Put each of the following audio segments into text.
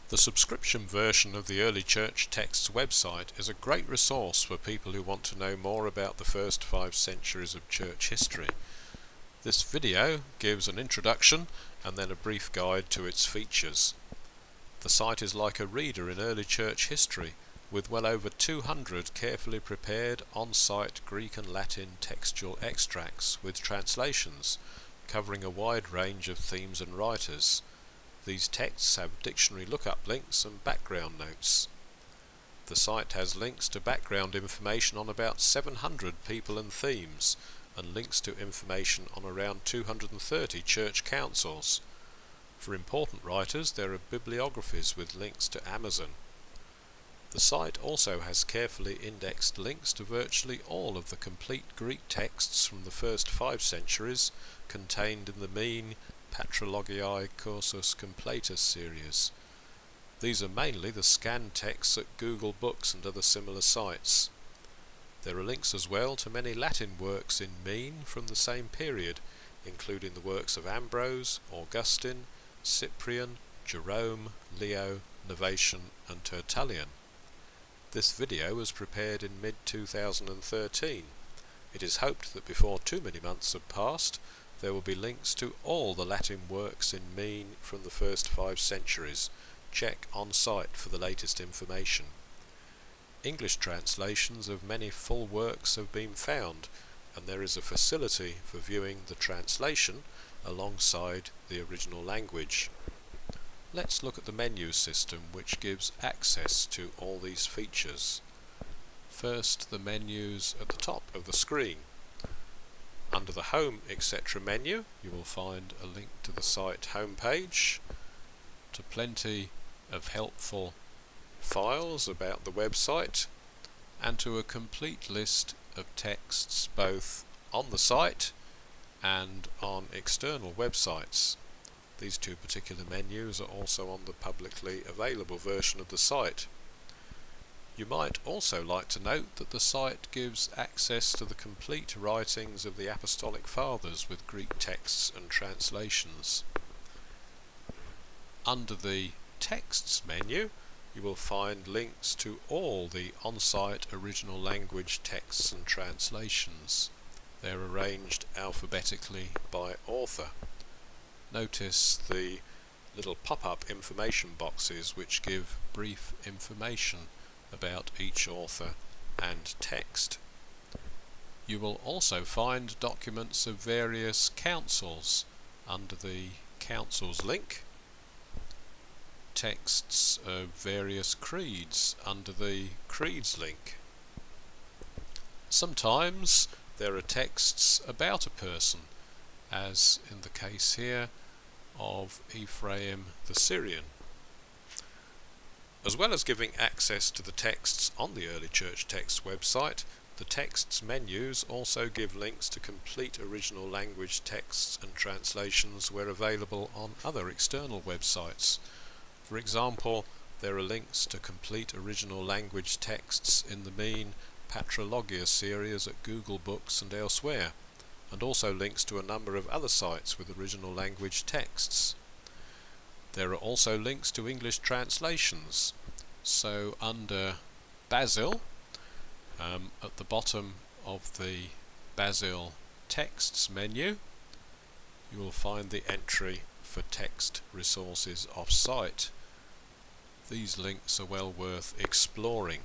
The subscription version of the Early Church Texts website is a great resource for people who want to know more about the first 5 centuries of church history. This video gives an introduction and then a brief guide to its features. The site is like a reader in early church history, with well over 200 carefully prepared on-site Greek and Latin textual extracts with translations, covering a wide range of themes and writers. These texts have dictionary lookup links and background notes. The site has links to background information on about 700 people and themes, and links to information on around 230 church councils. For important writers, there are bibliographies with links to Amazon. The site also has carefully indexed links to virtually all of the complete Greek texts from the first 5 centuries contained in the mean Patrologiae Cursus Completus series. These are mainly the scanned texts at Google Books and other similar sites. There are links as well to many Latin works in mean from the same period, including the works of Ambrose, Augustine, Cyprian, Jerome, Leo, Novatian and Tertullian. This video was prepared in mid-2013. It is hoped that before too many months have passed, there will be links to all the Latin works in mean from the first 5 centuries. Check on site for the latest information. English translations of many full works have been found, and there is a facility for viewing the translation alongside the original language. Let's look at the menu system, which gives access to all these features. First, the menus at the top of the screen. Under the Home etc. menu, you will find a link to the site homepage, to plenty of helpful files about the website, and to a complete list of texts both on the site and on external websites. These 2 particular menus are also on the publicly available version of the site. You might also like to note that the site gives access to the complete writings of the Apostolic Fathers with Greek texts and translations. Under the Texts menu, you will find links to all the on-site original language texts and translations. They're arranged alphabetically by author. Notice the little pop-up information boxes which give brief information about each author and text. You will also find documents of various councils under the Councils link, texts of various creeds under the Creeds link. Sometimes there are texts about a person, as in the case here of Ephraim the Syrian. As well as giving access to the texts on the Early Church Texts website, the Texts menus also give links to complete original language texts and translations where available on other external websites. For example, there are links to complete original language texts in the mean Patrologia series at Google Books and elsewhere, and also links to a number of other sites with original language texts. There are also links to English translations. So under Basil, at the bottom of the Basil Texts menu, you will find the entry for text resources off-site. These links are well worth exploring.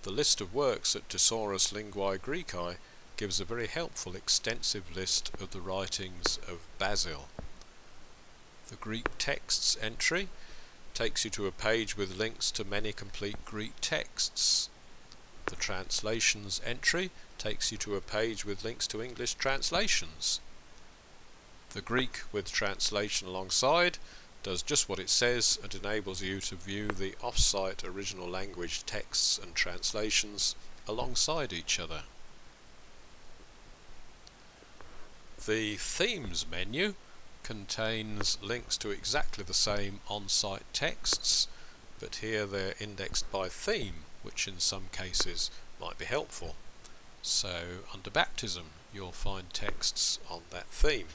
The list of works at Thesaurus Linguae Graecae gives a very helpful extensive list of the writings of Basil. The Greek texts entry takes you to a page with links to many complete Greek texts. The translations entry takes you to a page with links to English translations. The Greek with translation alongside does just what it says and enables you to view the off-site original language texts and translations alongside each other. The Themes menu contains links to exactly the same on-site texts, but here they're indexed by theme, which in some cases might be helpful. So under Baptism you'll find texts on that theme.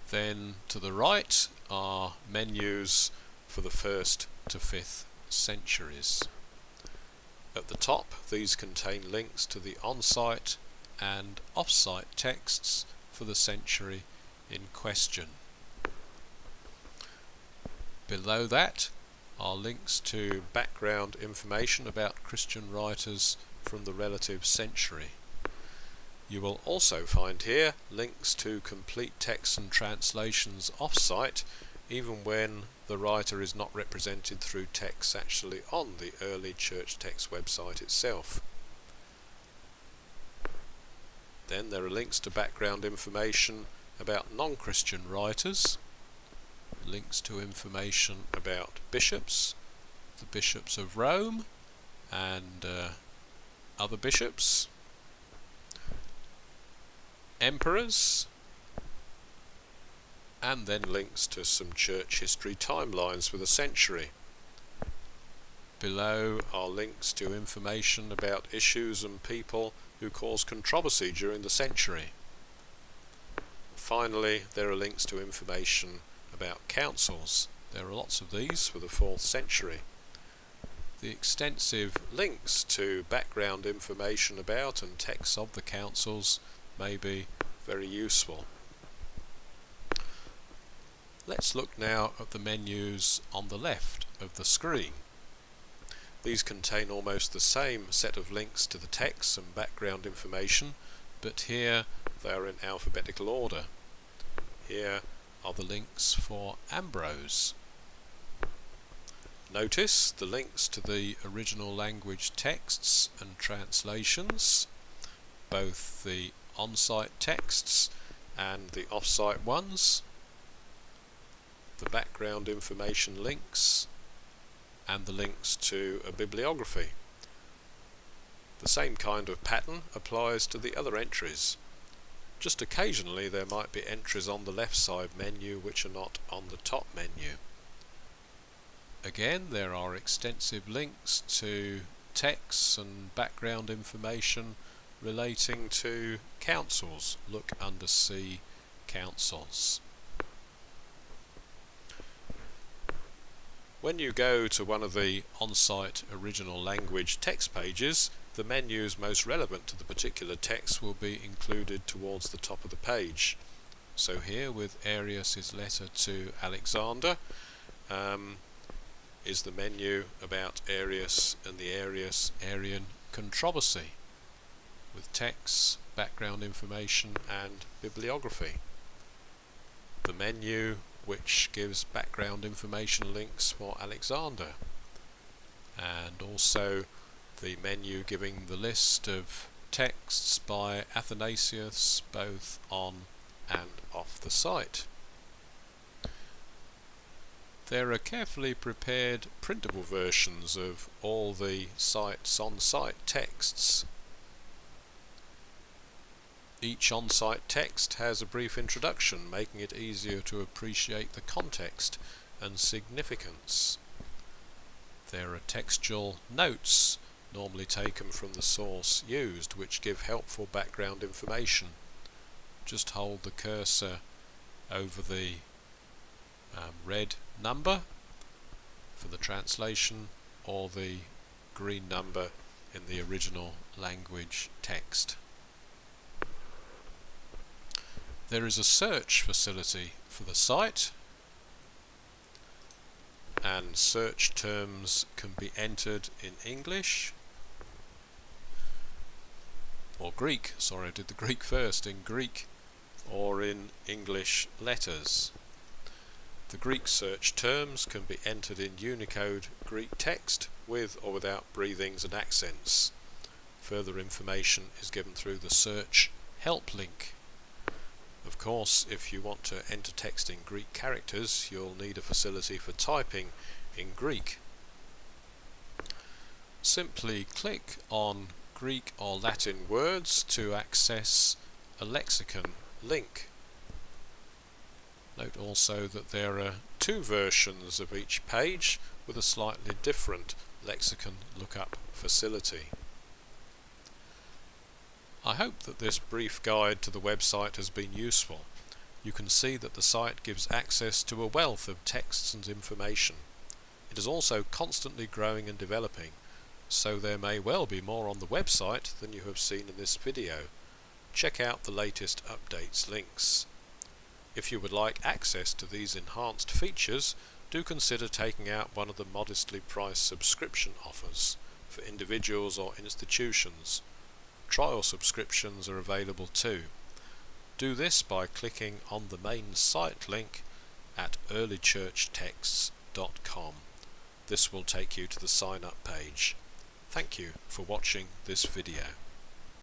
Then to the right are menus for the 1st to 5th centuries. At the top, these contain links to the on-site and off-site texts for the century in question. Below that are links to background information about Christian writers from the relative century. You will also find here links to complete texts and translations off-site, even when the writer is not represented through texts actually on the early church text website itself. Then there are links to background information about non-Christian writers, links to information about bishops, the bishops of Rome and other bishops, emperors, and then links to some church history timelines for the century. Below are links to information about issues and people who caused controversy during the century. Finally, there are links to information about councils. There are lots of these for the 4th century. The extensive links to background information about and texts of the councils may be very useful. Let's look now at the menus on the left of the screen. These contain almost the same set of links to the text and background information, but here they are in alphabetical order. Here are the links for Ambrose. Notice the links to the original language texts and translations, both the on-site texts and the off-site ones, the background information links, and the links to a bibliography. The same kind of pattern applies to the other entries. Just occasionally there might be entries on the left side menu which are not on the top menu. Again, there are extensive links to texts and background information relating to councils. Look under C, Councils. When you go to one of the on-site original language text pages, the menus most relevant to the particular text will be included towards the top of the page. So here, with Arius' letter to Alexander, is the menu about Arius and the Arian controversy, with texts, background information and bibliography. The menu which gives background information links for Alexander, and also the menu giving the list of texts by Athanasius both on and off the site. There are carefully prepared printable versions of all the site's on-site texts. Each on-site text has a brief introduction, making it easier to appreciate the context and significance. There are textual notes, normally taken from the source used, which give helpful background information. Just hold the cursor over the red number for the translation, or the green number in the original language text. There is a search facility for the site, and search terms can be entered in English or Greek, sorry I did the Greek first, in Greek or in English letters. The Greek search terms can be entered in Unicode Greek text with or without breathings and accents. Further information is given through the search help link. Of course, if you want to enter text in Greek characters, you'll need a facility for typing in Greek. Simply click on Greek or Latin words to access a lexicon link. Note also that there are two versions of each page with a slightly different lexicon lookup facility. I hope that this brief guide to the website has been useful. You can see that the site gives access to a wealth of texts and information. It is also constantly growing and developing, so there may well be more on the website than you have seen in this video. Check out the latest updates links. If you would like access to these enhanced features, do consider taking out one of the modestly priced subscription offers for individuals or institutions. Trial subscriptions are available too. Do this by clicking on the main site link at earlychurchtexts.com. This will take you to the sign up page. Thank you for watching this video.